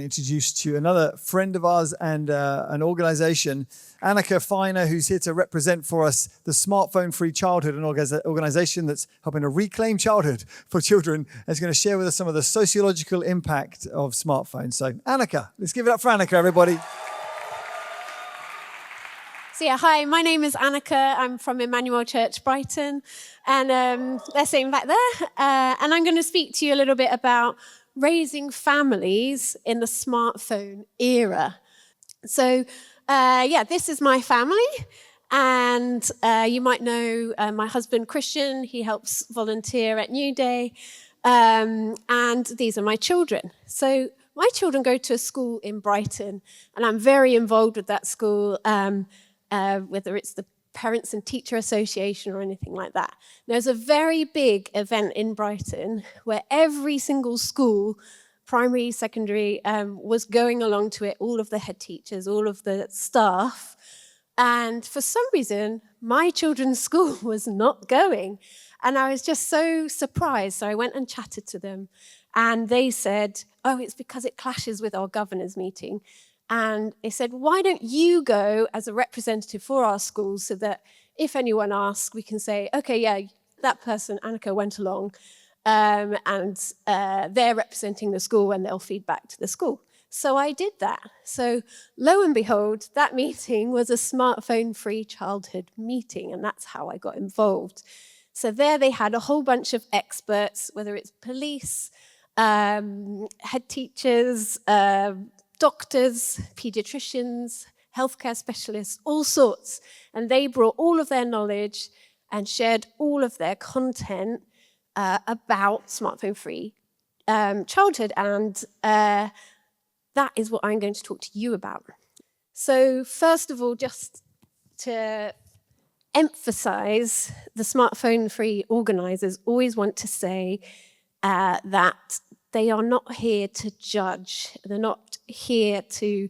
introduce to you another friend of ours and an organisation, Anneka, who's here to represent for us the Smartphone Free Childhood, an organisation that's helping to reclaim childhood for children, and is going to share with us some of the sociological impact of smartphones. So, Anneka, let's give it up for Anneka, everybody. So yeah, hi, my name is Anneka. I'm from Emmanuel Church, Brighton, and they're sitting back there. And I'm going to speak to you a little bit about raising families in the smartphone era. So this is my family, and you might know my husband, Christian. He helps volunteer at New Day, and these are my children. So my children go to a school in Brighton, and I'm very involved with that school, whether it's the Parents and Teacher Association or anything like that. There's a very big event in Brighton where every single school, primary, secondary, was going along to it, all of the head teachers, all of the staff. And for some reason, my children's school was not going. And I was just so surprised. So I went and chatted to them. And they said, oh, it's because it clashes with our governor's meeting. And they said, why don't you go as a representative for our schools so that if anyone asks, we can say, okay, yeah, that person, Anneka, went along, and they're representing the school and they'll feed back to the school. So I did that. So lo and behold, that meeting was a smartphone-free childhood meeting, and that's how I got involved. So there they had a whole bunch of experts, whether it's police, head teachers, doctors, pediatricians, healthcare specialists, all sorts. And they brought all of their knowledge and shared all of their content about smartphone-free childhood. And that is what I'm going to talk to you about. So first of all, just to emphasize, the smartphone-free organizers always want to say that they are not here to judge. They're not here to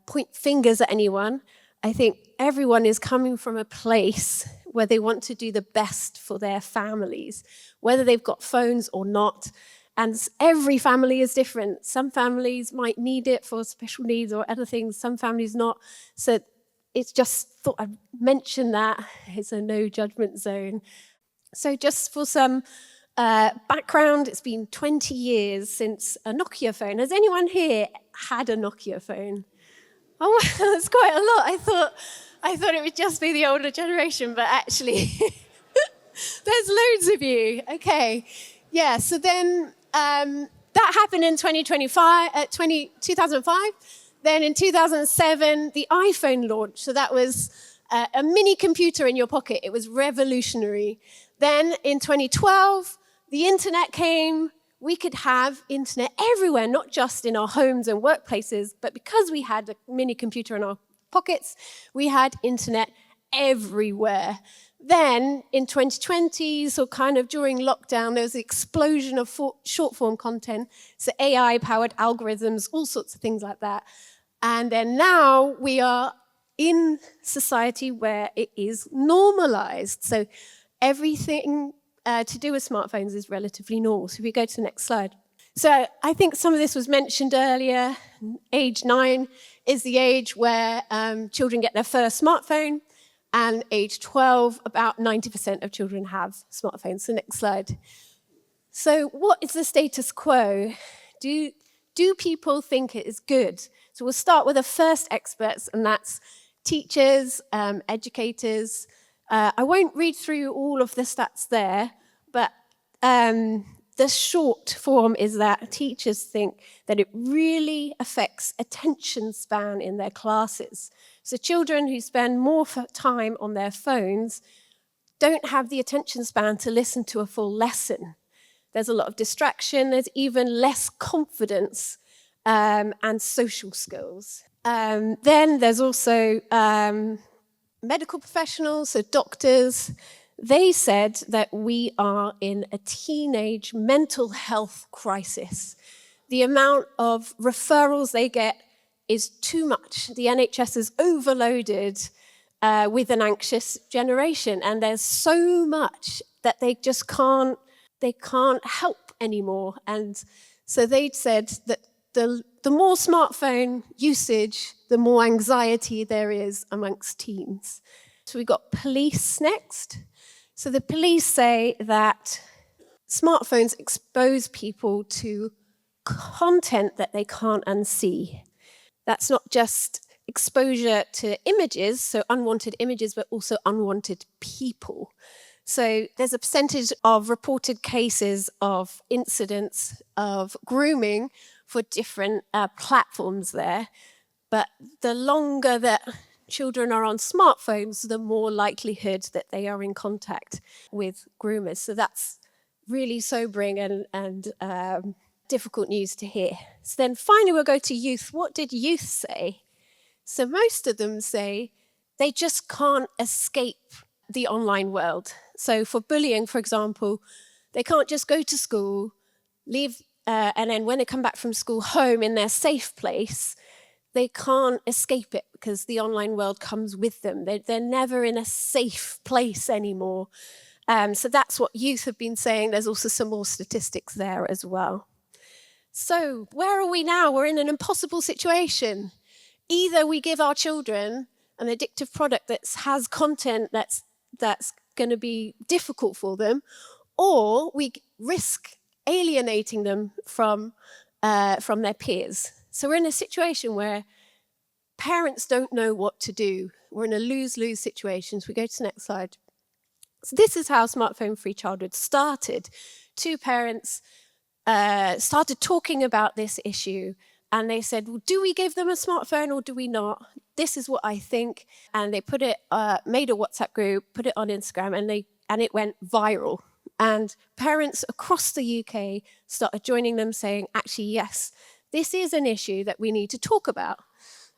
point fingers at anyone. I think everyone is coming from a place where they want to do the best for their families, whether they've got phones or not. And every family is different. Some families might need it for special needs or other things, some families not. So it's just thought I'd mention that. It's a no judgment zone. So just for some background, it's been 20 years since a Nokia phone. Has anyone here had a Nokia phone? Oh, that's quite a lot. I thought it would just be the older generation, but actually, there's loads of you. Okay, yeah. So then that happened in 2005. Then in 2007, the iPhone launched. So that was a mini computer in your pocket. It was revolutionary. Then in 2012. The internet came. We could have internet everywhere, not just in our homes and workplaces, but because we had a mini computer in our pockets, we had internet everywhere. Then in 2020, so kind of during lockdown, there was an explosion of short-form content, so AI-powered algorithms, all sorts of things like that. And then now we are in society where it is normalized. So everything to do with smartphones is relatively normal. So if we go to the next slide. So I think some of this was mentioned earlier. Age 9 is the age where children get their first smartphone, and age 12, about 90% of children have smartphones. So next slide. So what is the status quo? Do people think it is good? So we'll start with the first experts, and that's teachers, educators. I won't read through all of the stats there, but the short form is that teachers think that it really affects attention span in their classes. So children who spend more time on their phones don't have the attention span to listen to a full lesson. There's a lot of distraction, there's even less confidence and social skills. Then there's also medical professionals, so doctors. They said that we are in a teenage mental health crisis. The amount of referrals they get is too much. The NHS is overloaded with an anxious generation, and there's so much that they just can't help anymore. And so they said that the the more smartphone usage, the more anxiety there is amongst teens. So we've got police next. So the police say that smartphones expose people to content that they can't unsee. That's not just exposure to images, so unwanted images, but also unwanted people. So there's a percentage of reported cases of incidents of grooming for different platforms there. But the longer that children are on smartphones, the more likelihood that they are in contact with groomers. So that's really sobering and difficult news to hear. So then finally we'll go to youth. What did youth say? So most of them say they just can't escape the online world. So for bullying, for example, they can't just go to school, leave, and then when they come back from school home in their safe place, they can't escape it because the online world comes with them. They're never in a safe place anymore. So that's what youth have been saying. There's also some more statistics there as well. So where are we now? We're in an impossible situation. Either we give our children an addictive product that has content that's going to be difficult for them, or we risk alienating them from their peers. So we're in a situation where parents don't know what to do. We're in a lose-lose situation. So we go to the next slide. So this is how smartphone-free childhood started. Two parents started talking about this issue, and they said, well, do we give them a smartphone or do we not? This is what I think. And they put it, made a WhatsApp group, put it on Instagram, and it went viral. And parents across the UK started joining them saying, actually, yes, this is an issue that we need to talk about.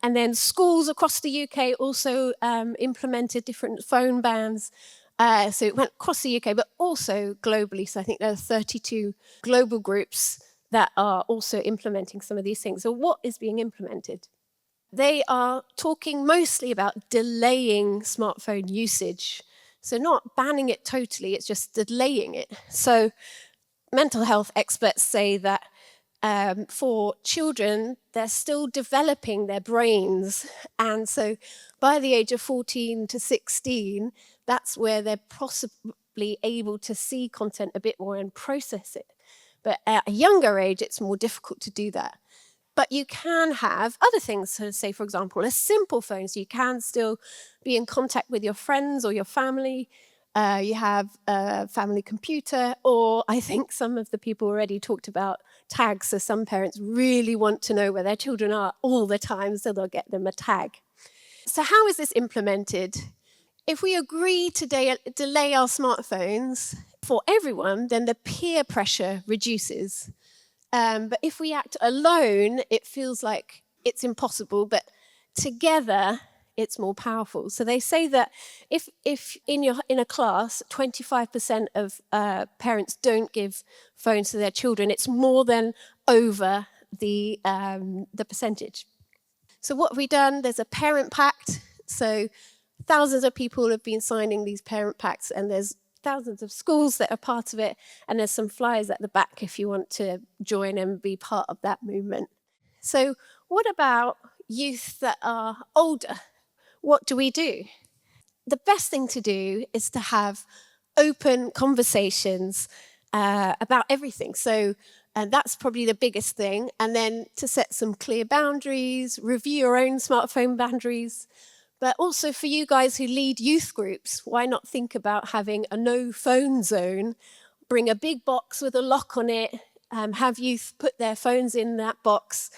And then schools across the UK also implemented different phone bans. So it went across the UK, but also globally. So I think there are 32 global groups that are also implementing some of these things. So what is being implemented? They are talking mostly about delaying smartphone usage. So not banning it totally, it's just delaying it. So mental health experts say that for children, they're still developing their brains. And so by the age of 14 to 16, that's where they're possibly able to see content a bit more and process it. But at a younger age, it's more difficult to do that. But you can have other things, so say, for example, a simple phone, so you can still be in contact with your friends or your family. You have a family computer, or I think some of the people already talked about tags. So some parents really want to know where their children are all the time, so they'll get them a tag. So how is this implemented? If we agree to delay our smartphones for everyone, then the peer pressure reduces. But if we act alone, it feels like it's impossible, but together, it's more powerful. So they say that if in a class, 25% of parents don't give phones to their children, it's more than over the percentage. So what have we done? There's a parent pact. So thousands of people have been signing these parent pacts, and there's thousands of schools that are part of it, and there's some flyers at the back if you want to join and be part of that movement. So what about youth that are older? What do we do? The best thing to do is to have open conversations about everything. So that's probably the biggest thing. And then to set some clear boundaries, review your own smartphone boundaries. But also for you guys who lead youth groups, why not think about having a no phone zone? Bring a big box with a lock on it, have youth put their phones in that box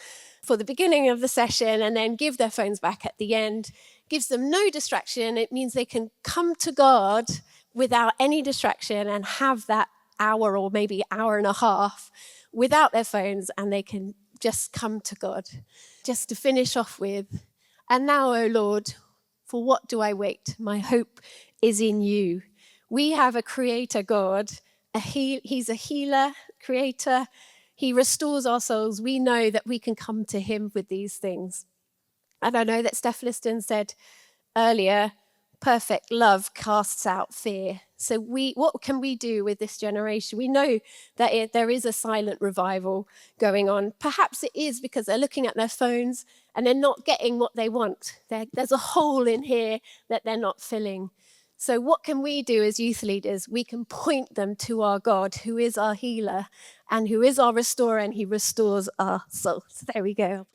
for the beginning of the session and then give their phones back at the end. Gives them no distraction. It means they can come to God without any distraction and have that hour or maybe hour and a half without their phones, and they can just come to God. Just to finish off with, and now, O Lord, for what do I wait? My hope is in you. We have a creator God. He's a healer, creator. He restores our souls. We know that we can come to him with these things. And I know that Steph Liston said earlier, perfect love casts out fear. So what can we do with this generation? We know that there is a silent revival going on. Perhaps it is because they're looking at their phones and they're not getting what they want. There's a hole in here that they're not filling. So what can we do as youth leaders? We can point them to our God, who is our healer and who is our restorer, and he restores our soul. So there we go.